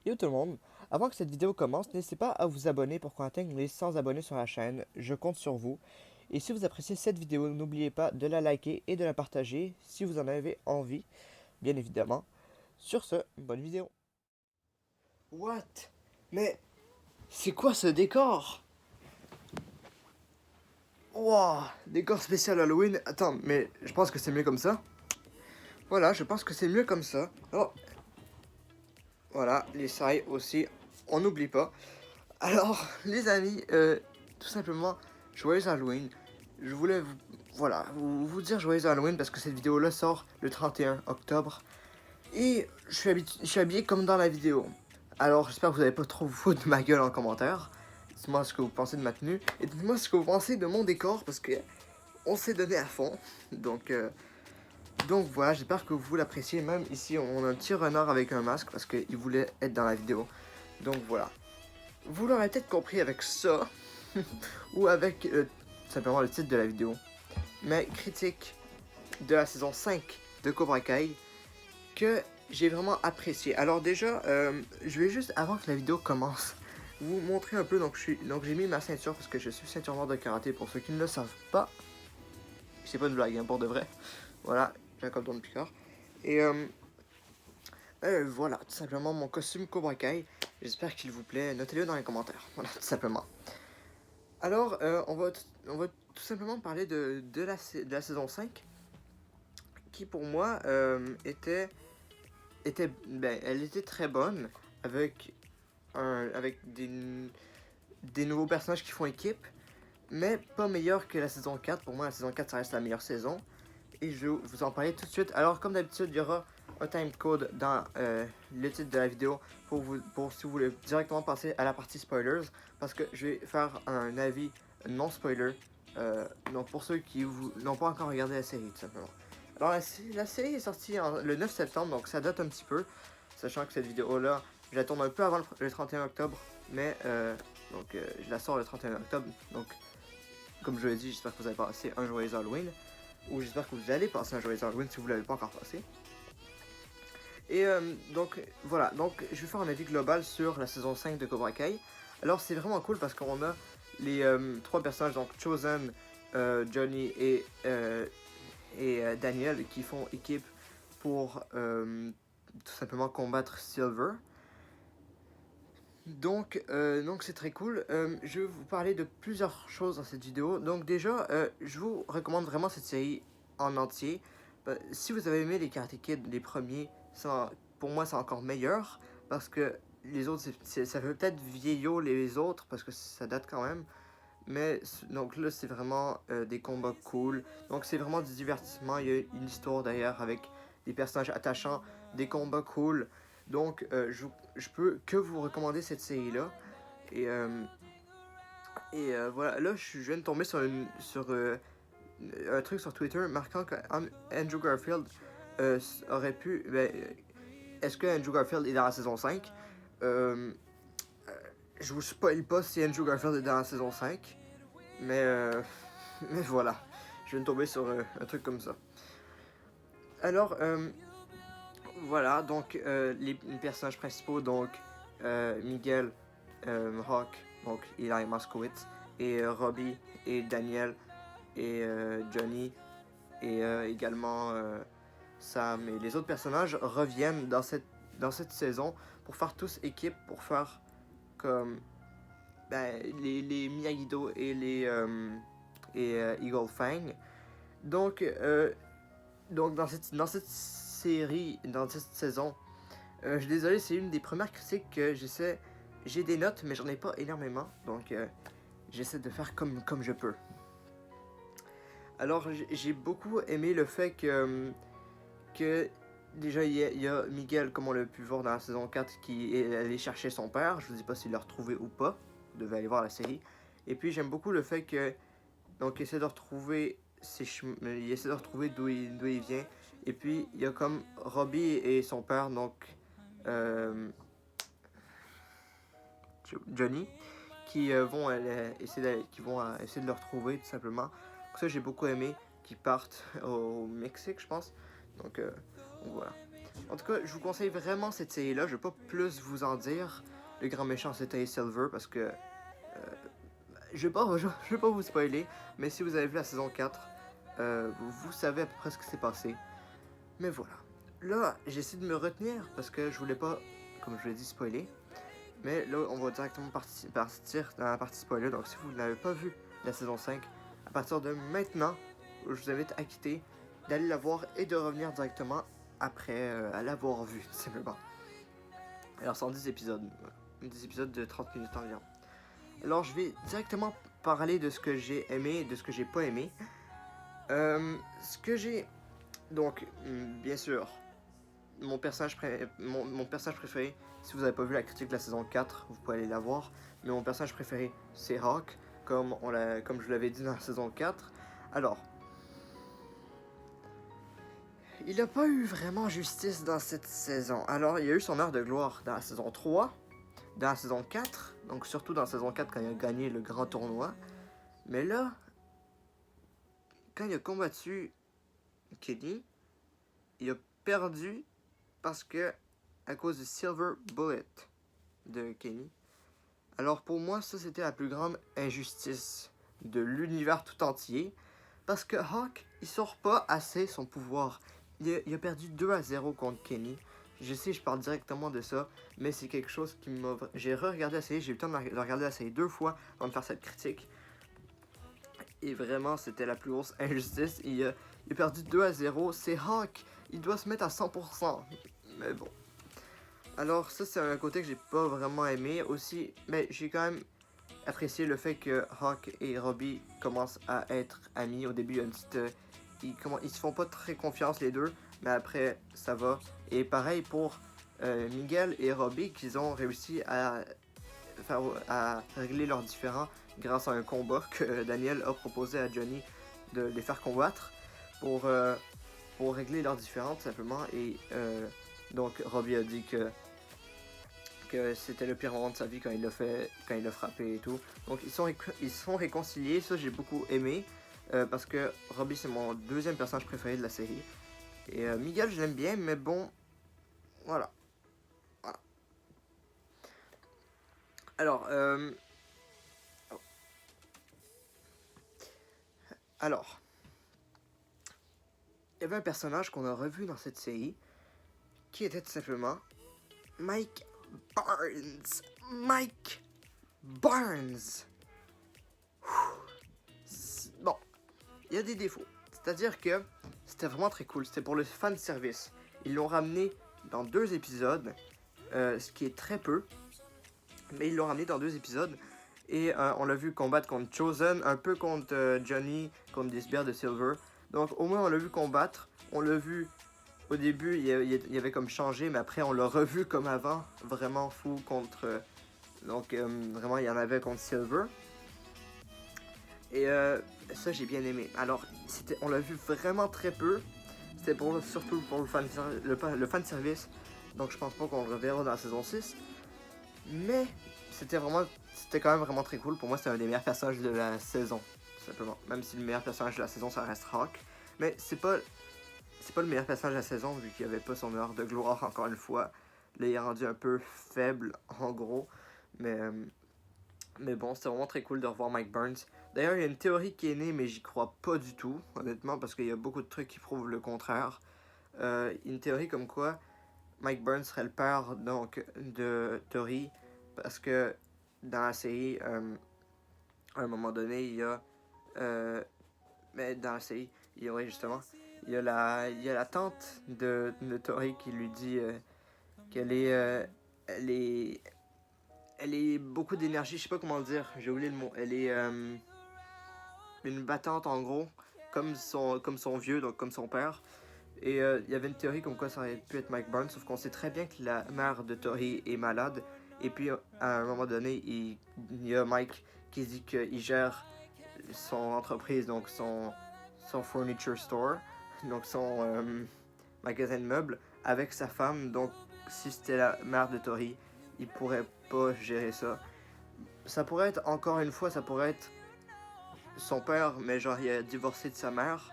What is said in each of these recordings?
Yo tout le monde, avant que cette vidéo commence, n'hésitez pas à vous abonner pour qu'on atteigne les 100 abonnés sur la chaîne, je compte sur vous. Et si vous appréciez cette vidéo, n'oubliez pas de la liker et de la partager si vous en avez envie, bien évidemment. Sur ce, bonne vidéo. What? Mais c'est quoi ce décor? Wow, décor spécial Halloween. Attends, mais je pense que c'est mieux comme ça. Voilà, je pense que c'est mieux comme ça. Oh, voilà, les sailles aussi, on n'oublie pas. Alors, les amis, tout simplement, joyeux Halloween. Je voulais vous dire joyeux Halloween parce que cette vidéo-là sort le 31 octobre. Et je suis habillé comme dans la vidéo. Alors, j'espère que vous n'allez pas trop vous foutre de ma gueule en commentaire. Dites-moi ce que vous pensez de ma tenue. Et dites-moi ce que vous pensez de mon décor parce que on s'est donné à fond. Donc, euh, donc voilà, j'espère que vous l'appréciez. Même ici, on a un petit renard avec un masque parce qu'il voulait être dans la vidéo. Donc voilà. Vous l'aurez peut-être compris avec ça, ou avec simplement le titre de la vidéo, mais critique de la saison 5 de Cobra Kai que j'ai vraiment apprécié. Alors déjà, je vais juste, avant que la vidéo commence, vous montrer un peu, donc j'ai mis ma ceinture parce que je suis ceinture noire de karaté pour ceux qui ne le savent pas. C'est pas une blague, hein, pour de vrai. Voilà, Jacob Don Picard. Et voilà, tout simplement mon costume Cobra Kai. J'espère qu'il vous plaît. Notez-le dans les commentaires. Voilà, tout simplement. Alors, on va tout simplement parler de la saison 5, qui pour moi elle était très bonne, avec, avec des nouveaux personnages qui font équipe, mais pas meilleure que la saison 4. Pour moi, la saison 4, ça reste la meilleure saison. Et je vais vous en parler tout de suite. Alors, comme d'habitude, il y aura un timecode dans le titre de la vidéo pour si vous voulez directement passer à la partie spoilers. Parce que je vais faire un avis non spoiler. Donc, pour ceux qui n'ont pas encore regardé la série, tout simplement. Alors, la série est sortie le 9 septembre, donc ça date un petit peu. Sachant que cette vidéo-là, je la tourne un peu avant le 31 octobre. Mais, je la sors le 31 octobre. Donc, comme je l'ai dit, j'espère que vous avez passé un joyeux Halloween. Ou j'espère que vous allez passer un joyeux Halloween si vous ne l'avez pas encore passé. Et donc voilà, donc je vais faire un avis global sur la saison 5 de Cobra Kai. Alors c'est vraiment cool parce qu'on a les trois personnages, donc Chosen, Johnny et Daniel, qui font équipe pour tout simplement combattre Silver. Donc c'est très cool. Je vais vous parler de plusieurs choses dans cette vidéo. Donc déjà, je vous recommande vraiment cette série en entier. Si vous avez aimé les Karate Kid, les premiers, pour moi c'est encore meilleur. Parce que les autres, ça fait peut-être vieillot les autres, parce que ça date quand même. Mais donc là, c'est vraiment des combats cool. Donc c'est vraiment du divertissement. Il y a une histoire derrière avec des personnages attachants, des combats cool. Donc je peux que vous recommander cette série-là. Et, voilà, là je viens de tomber sur un truc sur Twitter marquant que Andrew Garfield aurait pu... est-ce que Andrew Garfield est dans la saison 5? euh, je vous spoil pas si Andrew Garfield est dans la saison 5. Mais, mais voilà, je viens de tomber sur un truc comme ça. Alors, voilà, donc les personnages principaux, donc Miguel, Hawk, donc Eli Moskowitz, et Robbie, et Daniel, et Johnny, et également Sam, et les autres personnages reviennent dans cette saison pour faire tous équipe, pour faire comme les Miyagi-Do et Eagle Fang. Donc, dans cette série, dans cette saison, je suis désolé, c'est une des premières critiques que j'essaie. J'ai des notes, mais j'en ai pas énormément, donc j'essaie de faire comme je peux. Alors, j'ai beaucoup aimé le fait que déjà, il y a Miguel, comme on l'a pu voir dans la saison 4, qui est allé chercher son père. Je ne sais pas s'il l'a retrouvé ou pas. Vous devez aller voir la série. Et puis, j'aime beaucoup le fait que donc il essaie de retrouver il essaie de retrouver d'où il vient. Et puis il y a comme Robbie et son père, donc euh, Johnny, qui qui vont essayer de le retrouver tout simplement. Donc ça j'ai beaucoup aimé qu'ils partent au Mexique, je pense. Donc voilà. En tout cas, je vous conseille vraiment cette série-là. Je vais pas plus vous en dire. Le grand méchant, c'était Silver, parce que... je vais pas vous spoiler, mais si vous avez vu la saison 4, vous savez à peu près ce qui s'est passé. Mais voilà. Là, j'essaie de me retenir, parce que je voulais pas, comme je l'ai dit, spoiler. Mais là, on va directement partir dans la partie spoiler. Donc, si vous n'avez pas vu la saison 5, à partir de maintenant, je vous invite à quitter, d'aller la voir et de revenir directement après à l'avoir vue, tout simplement. Alors, 110 épisodes. Des épisodes de 30 minutes environ. Alors, je vais directement parler de ce que j'ai aimé et de ce que j'ai pas aimé. Ce que j'ai... Donc, bien sûr, mon personnage préféré, si vous n'avez pas vu la critique de la saison 4, vous pouvez aller la voir. Mais mon personnage préféré, c'est Hawk, comme je l'avais dit dans la saison 4. Alors, il n'a pas eu vraiment justice dans cette saison. Alors, il a eu son heure de gloire dans la saison 3, dans la saison 4, donc surtout dans la saison 4 quand il a gagné le grand tournoi. Mais là, quand il a combattu Kenny, il a perdu parce que à cause du Silver Bullet de Kenny. Alors pour moi, ça c'était la plus grande injustice de l'univers tout entier. Parce que Hawk, il sort pas assez son pouvoir. Il a perdu 2-0 contre Kenny. Je sais, je parle directement de ça, mais c'est quelque chose qui m'a... J'ai re-regardé la série, j'ai eu le temps de regarder la série 2 fois avant de faire cette critique. Et vraiment, c'était la plus grosse injustice. Il a perdu 2-0. C'est Hawk. Il doit se mettre à 100%. Mais bon. Alors, ça, c'est un côté que j'ai pas vraiment aimé. Aussi, mais j'ai quand même apprécié le fait que Hawk et Robbie commencent à être amis. Au début, il y a une petite... ils se font pas très confiance, les deux. Mais après, ça va. Et pareil pour Miguel et Robbie, qu'ils ont réussi à régler leurs différends grâce à un combat que Daniel a proposé à Johnny de les faire combattre pour régler leurs différends tout simplement. Et donc Robbie a dit que c'était le pire moment de sa vie quand il l'a frappé et tout. Donc ils sont réconciliés, ça j'ai beaucoup aimé parce que Robbie c'est mon deuxième personnage préféré de la série. Et Miguel je l'aime bien, mais bon, voilà. Alors, il y avait un personnage qu'on a revu dans cette série qui était tout simplement Mike Barnes. Mike Barnes. Bon, il y a des défauts. C'est-à-dire que c'était vraiment très cool. C'était pour le fan service. Ils l'ont ramené dans 2 épisodes, ce qui est très peu. Mais ils l'ont ramené dans 2 épisodes. Et on l'a vu combattre contre Chosen, un peu contre Johnny, contre Disbear de Silver. Donc au moins on l'a vu combattre. On l'a vu au début, il avait comme changé, mais après on l'a revu comme avant. Vraiment fou contre... donc vraiment il y en avait contre Silver. Et ça j'ai bien aimé. Alors on l'a vu vraiment très peu. C'était surtout pour le fan service. Donc je pense pas qu'on le reverra dans la saison 6. Mais c'était quand même vraiment très cool. Pour moi, c'était un des meilleurs personnages de la saison, tout simplement. Même si le meilleur personnage de la saison, ça reste Hawk. Mais c'est pas le meilleur personnage de la saison, vu qu'il n'y avait pas son heure de gloire, encore une fois. Là, il est rendu un peu faible, en gros. Mais bon, c'était vraiment très cool de revoir Mike Burns. D'ailleurs, il y a une théorie qui est née, mais j'y crois pas du tout, honnêtement, parce qu'il y a beaucoup de trucs qui prouvent le contraire. Une théorie comme quoi Mike Burns serait le père donc de Tori, parce que dans la série, à un moment donné, il y a mais dans la série, il y aurait justement il y a la tante de Tori qui lui dit qu'elle est elle est beaucoup d'énergie, je sais pas comment le dire, j'ai oublié le mot. Elle est une battante en gros, comme son vieux, donc comme son père. Et il y avait une théorie comme quoi ça aurait pu être Mike Barnes, sauf qu'on sait très bien que la mère de Tori est malade. Et puis à un moment donné, il y a Mike qui dit qu'il gère son entreprise, donc son furniture store, donc son magasin de meubles, avec sa femme. Donc si c'était la mère de Tori, il pourrait pas gérer ça. Ça pourrait être, encore une fois, ça pourrait être son père, mais genre il a divorcé de sa mère.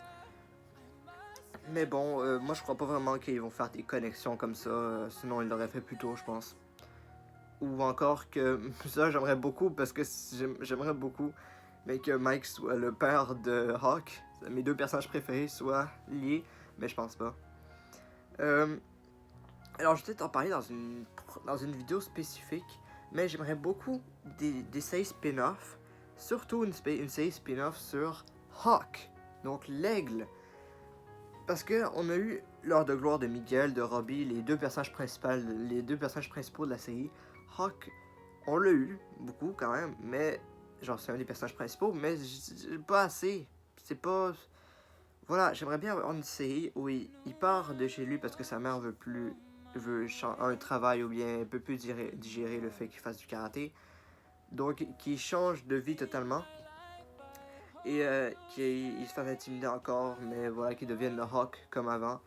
Mais bon, moi je crois pas vraiment qu'ils vont faire des connexions comme ça, sinon ils l'auraient fait plus tôt, je pense. Ou encore que ça j'aimerais beaucoup parce que j'aimerais beaucoup, mais que Mike soit le père de Hawk, mes deux personnages préférés soient liés, mais je pense pas. Euh, alors je vais peut-être en parler dans une vidéo spécifique, mais j'aimerais beaucoup des séries spin-off, surtout une série spin-off sur Hawk, donc l'aigle. Parce que on a eu l'heure de gloire de Miguel, de Robbie, les deux personnages principaux de la série. Hawk, on l'a eu beaucoup quand même, mais genre c'est un des personnages principaux, mais pas assez. C'est pas, voilà, j'aimerais bien avoir une série où il part de chez lui parce que sa mère veut un travail ou bien peut plus digérer le fait qu'il fasse du karaté, donc qui change de vie totalement et qui se fasse intimider encore, mais voilà, qui devienne le Hawk comme avant.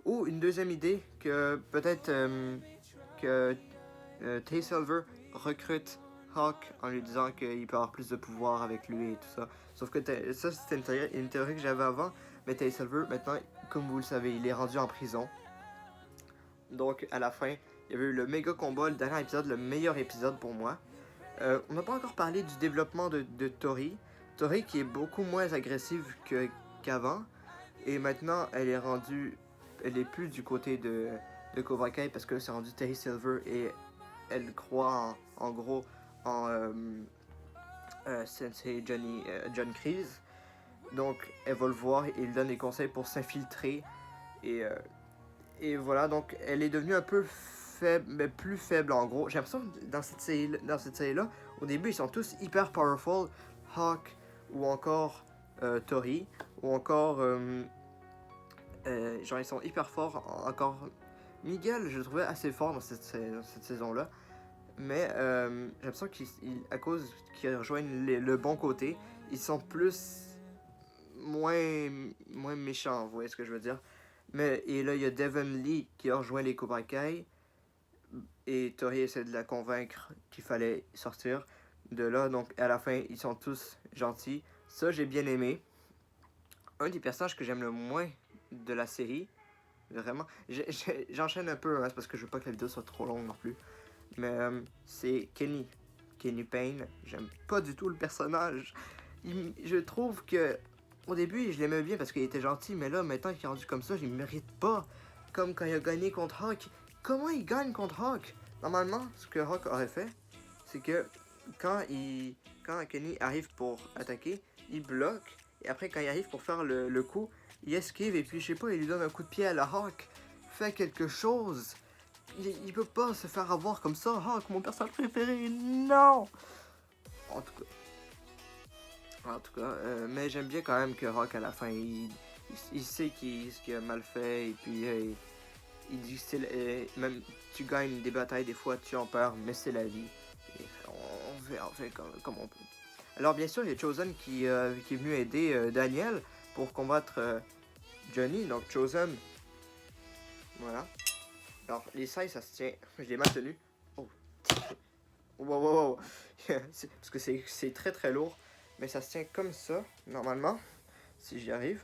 Ou une deuxième idée, que peut-être que Tay Silver recrute Hawk en lui disant qu'il peut avoir plus de pouvoir avec lui et tout ça. Sauf que ça, c'était une théorie que j'avais avant, mais Tay Silver, maintenant, comme vous le savez, il est rendu en prison. Donc, à la fin, il y avait eu le méga combat, le dernier épisode, le meilleur épisode pour moi. On n'a pas encore parlé du développement de Tori. Tori qui est beaucoup moins agressive qu'avant. Et maintenant, elle est plus du côté de Cobra Kai parce que c'est rendu Terry Silver et elle croit en gros en Sensei John Kreese. Donc, elle va le voir et il donne des conseils pour s'infiltrer. Et, euh, et voilà, donc elle est devenue un peu faible, mais plus faible en gros. J'ai l'impression que dans cette série-là, au début, ils sont tous hyper powerful. Hawk ou encore Tori ou encore genre ils sont hyper forts. Encore Miguel, je le trouvais assez fort dans cette saison-là. Mais j'ai l'impression qu'à cause qu'ils rejoignent le bon côté, ils sont moins méchants, vous voyez ce que je veux dire. Mais et là, il y a Devon Lee qui a rejoint les Cobra Kai. Et Tori essaie de la convaincre qu'il fallait sortir de là. Donc à la fin, ils sont tous gentils. Ça, j'ai bien aimé. Un des personnages que j'aime le moins de la série, vraiment. J'enchaîne un peu, hein, parce que je veux pas que la vidéo soit trop longue non plus. Mais c'est Kenny. Kenny Payne. J'aime pas du tout le personnage. Je trouve que au début, je l'aimais bien parce qu'il était gentil, mais là, maintenant qu'il est rendu comme ça, je ne mérite pas. Comme quand il a gagné contre Hawk. Comment il gagne contre Hawk? Normalement, ce que Hawk aurait fait, c'est que quand Kenny arrive pour attaquer, il bloque. Et après, quand il arrive pour faire le coup, il esquive et puis, je sais pas, il lui donne un coup de pied à la Hawk. Fait quelque chose. Il peut pas se faire avoir comme ça. Hawk, mon personnage préféré, non! En tout cas, mais j'aime bien quand même que Hawk, à la fin, il sait ce qu'il a mal fait et puis il dit que même tu gagnes des batailles, des fois tu en perds, mais c'est la vie. Et on fait comme on peut. Alors bien sûr, il y a Chosen qui est venu aider Daniel pour combattre Johnny, donc Chosen. Voilà. Alors les sailles, ça se tient. Je l'ai mal tenu. Oh. Wow. Parce que c'est très très lourd. Mais ça se tient comme ça, normalement. Si j'y arrive.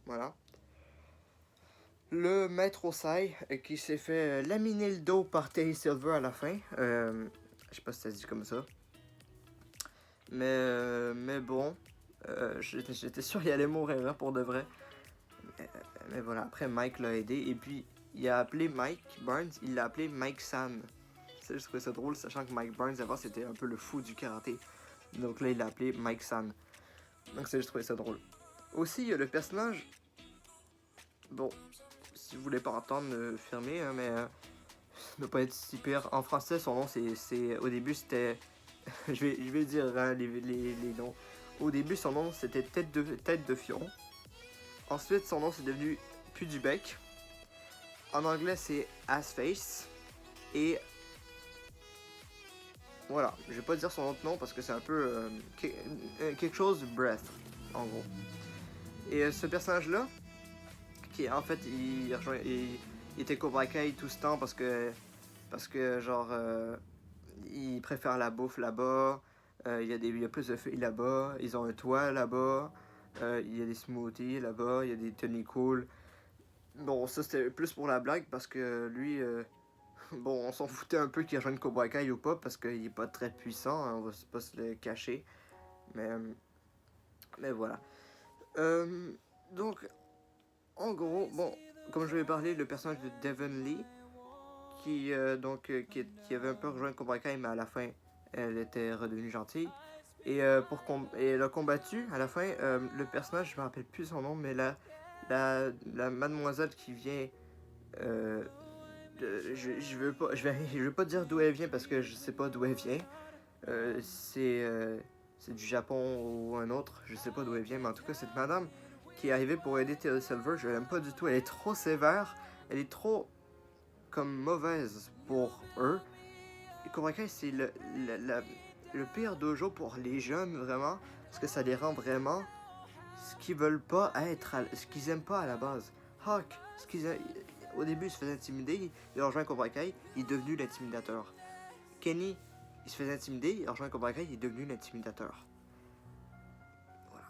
Voilà. Le maître Osai qui s'est fait laminer le dos par Terry Silver à la fin. Je sais pas si ça se dit comme ça. Mais bon. J'étais sûr qu'il allait mourir hein, pour de vrai. Mais voilà, après Mike l'a aidé. Et puis il a appelé Mike Burns, il l'a appelé Mike San. Je trouvais ça drôle, sachant que Mike Burns avant c'était un peu le fou du karaté. Donc là il l'a appelé Mike San. Donc je trouvais ça drôle. Aussi, il y a le personnage. Bon, si vous voulez pas entendre, fermez, hein, mais ça ne doit pas être si pire. En français, son nom, c'est au début, c'était. je vais dire hein, les noms. Au début, son nom, c'était Tête de Fion. Ensuite, son nom, c'est devenu Pudubec. En anglais, c'est Assface. Et voilà, je vais pas dire son autre nom parce que c'est un peu quelque chose de Breath, en gros. Et ce personnage-là, qui en fait, il était Cobra Kai tout ce temps parce que genre, il préfère la bouffe là-bas. Il y a plus de filles là-bas. Ils ont un toit là-bas. Il y a des smoothies là-bas, il y a des Tony Cool. Bon, ça c'était plus pour la blague parce que lui, bon, on s'en foutait un peu qu'il rejoigne Cobra Kai ou pas parce qu'il est pas très puissant, hein, on va pas se le cacher. Mais, mais voilà. Euh, donc, en gros, bon, comme je vais parler, le personnage de Devon Lee, qui avait un peu rejoint Cobra Kai, mais à la fin, elle était redevenue gentille. Et, et elle a combattu, à la fin, le personnage, je me rappelle plus son nom, mais la mademoiselle qui vient... je veux pas dire d'où elle vient parce que je sais pas d'où elle vient. C'est du Japon ou un autre, je sais pas d'où elle vient, mais en tout cas, cette madame qui est arrivée pour aider Terry Silver, je l'aime pas du tout. Elle est trop sévère, elle est trop comme mauvaise pour eux. Et Cobra Kai, c'est le pire dojo pour les jeunes, vraiment, parce que ça les rend vraiment ce qu'ils veulent pas être, ce qu'ils aiment pas à la base. Hawk, au début, il se faisait intimider, il a rejoint Cobra Kai, il est devenu l'intimidateur. Kenny, il se faisait intimider, il a rejoint Cobra Kai, il est devenu l'intimidateur. Voilà.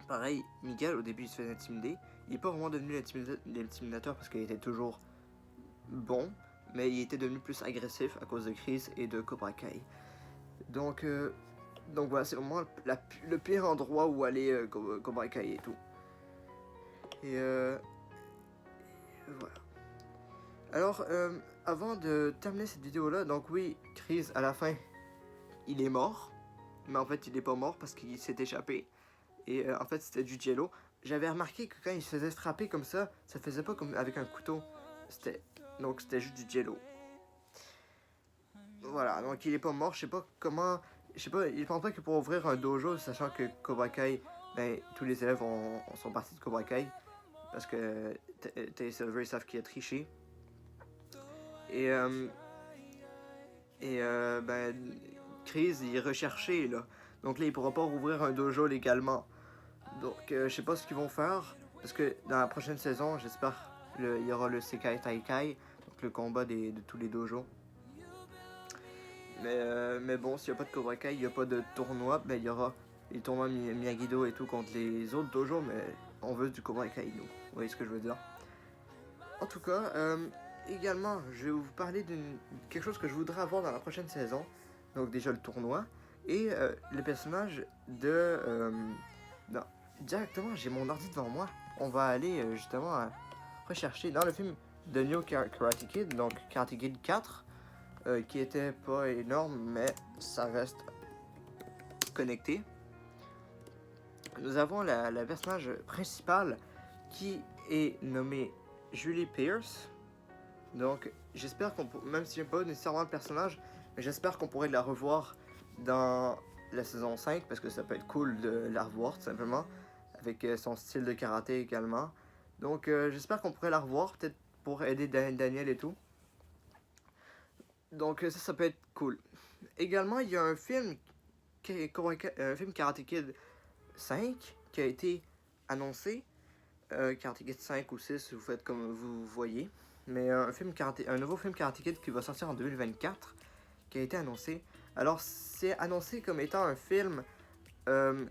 Pareil, Miguel, au début, il se faisait intimider, il n'est pas vraiment devenu l'intimidateur parce qu'il était toujours bon, mais il était devenu plus agressif à cause de Chris et de Cobra Kai. Donc voilà, c'est vraiment le pire endroit où aller Cobra Kai et tout. Et voilà. Alors, avant de terminer cette vidéo-là, donc oui, Chris, à la fin, il est mort. Mais en fait, il est pas mort parce qu'il s'est échappé. Et en fait, c'était du jello. J'avais remarqué que quand il se faisait frapper comme ça faisait pas comme avec un couteau. Donc c'était juste du jello. Voilà, donc il est pas mort, je sais pas comment... Je sais pas, il pense pas que pour ouvrir un dojo, sachant que Cobra Kai, ben, tous les élèves sont partis de Cobra Kai, parce que Terry Silver, ils savent qu'il a triché. Et, ben, Chris, il est recherché, là. Donc là, il pourra pas rouvrir un dojo légalement. Donc, je sais pas ce qu'ils vont faire, parce que dans la prochaine saison, j'espère, il y aura le Sekai Taikai, donc le combat de tous les dojos. Mais bon, s'il n'y a pas de Cobra Kai, il n'y a pas de tournoi, ben il y aura les tournois Miyagi-Do et tout contre les autres dojos, mais on veut du Cobra Kai, nous. Vous voyez ce que je veux dire? En tout cas, également, je vais vous parler de quelque chose que je voudrais avoir dans la prochaine saison. Donc déjà le tournoi et le personnage de... non, directement, j'ai mon ordi devant moi. On va aller justement rechercher dans le film The New Karate Kid, donc Karate Kid 4. Qui était pas énorme, mais ça reste connecté. Nous avons la personnage principale qui est nommée Julie Pierce. Donc j'espère même si j'aime pas nécessairement le personnage, mais j'espère qu'on pourrait la revoir dans la saison 5 parce que ça peut être cool de la revoir tout simplement, avec son style de karaté également. Donc j'espère qu'on pourrait la revoir, peut-être pour aider Daniel et tout. Donc ça peut être cool. Également, il y a un film, un film Karate Kid 5 qui a été annoncé. Karate Kid 5 ou 6, vous faites comme vous voyez. Mais un nouveau film Karate Kid qui va sortir en 2024 qui a été annoncé. Alors, c'est annoncé comme étant un film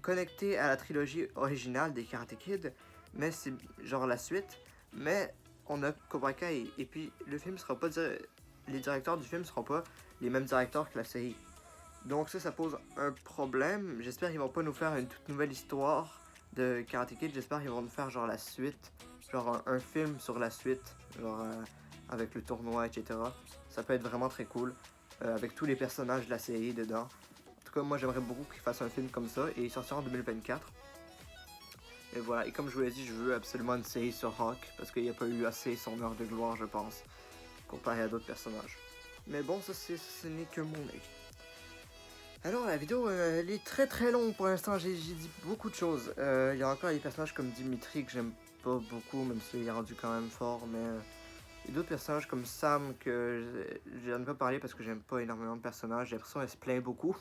connecté à la trilogie originale des Karate Kid, mais c'est genre la suite. Mais on a Cobra Kai et puis le film sera pas les directeurs du film seront pas les mêmes directeurs que la série. Donc ça pose un problème. J'espère qu'ils vont pas nous faire une toute nouvelle histoire de Karate Kid. J'espère qu'ils vont nous faire genre la suite, genre un film sur la suite, genre avec le tournoi, etc. Ça peut être vraiment très cool, avec tous les personnages de la série dedans. En tout cas, moi j'aimerais beaucoup qu'ils fassent un film comme ça et il sortira en 2024. Et voilà, et comme je vous l'ai dit, je veux absolument une série sur Hawk parce qu'il n'y a pas eu assez son heure de gloire, je pense, comparé à d'autres personnages. Mais bon, ce n'est que mon avis. Alors la vidéo elle est très très longue pour l'instant, j'ai dit beaucoup de choses. Il y a encore des personnages comme Dimitri que j'aime pas beaucoup, même s'il est rendu quand même fort, mais il y a d'autres personnages comme Sam que je n'ai pas parlé parce que j'aime pas énormément de personnages, j'ai l'impression qu'elle se plaint beaucoup.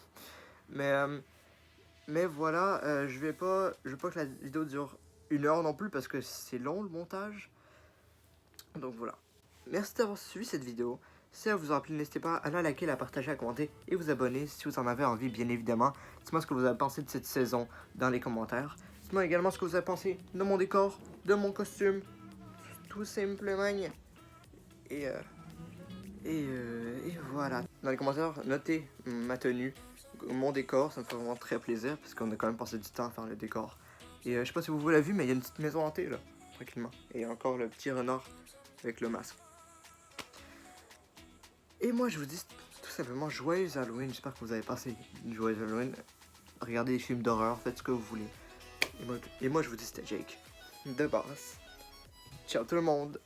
Mais voilà, je veux pas que la vidéo dure 1 heure non plus parce que c'est long le montage. Donc voilà. Merci d'avoir suivi cette vidéo. Si ça vous a plu, n'hésitez pas à la liker, à partager, à commenter et vous abonner si vous en avez envie, bien évidemment. Dites-moi ce que vous avez pensé de cette saison dans les commentaires. Dites-moi également ce que vous avez pensé de mon décor, de mon costume, tout simplement. Et, et voilà. Dans les commentaires, notez ma tenue, mon décor, ça me fait vraiment très plaisir parce qu'on a quand même passé du temps à faire le décor. Et je sais pas si vous l'avez vu, mais il y a une petite maison hantée là, tranquillement. Et encore le petit renard avec le masque. Et moi je vous dis tout simplement joyeux Halloween, j'espère que vous avez passé une joyeuse Halloween. Regardez des films d'horreur, faites ce que vous voulez. Et moi je vous dis c'était Jake, de Boss. Ciao tout le monde.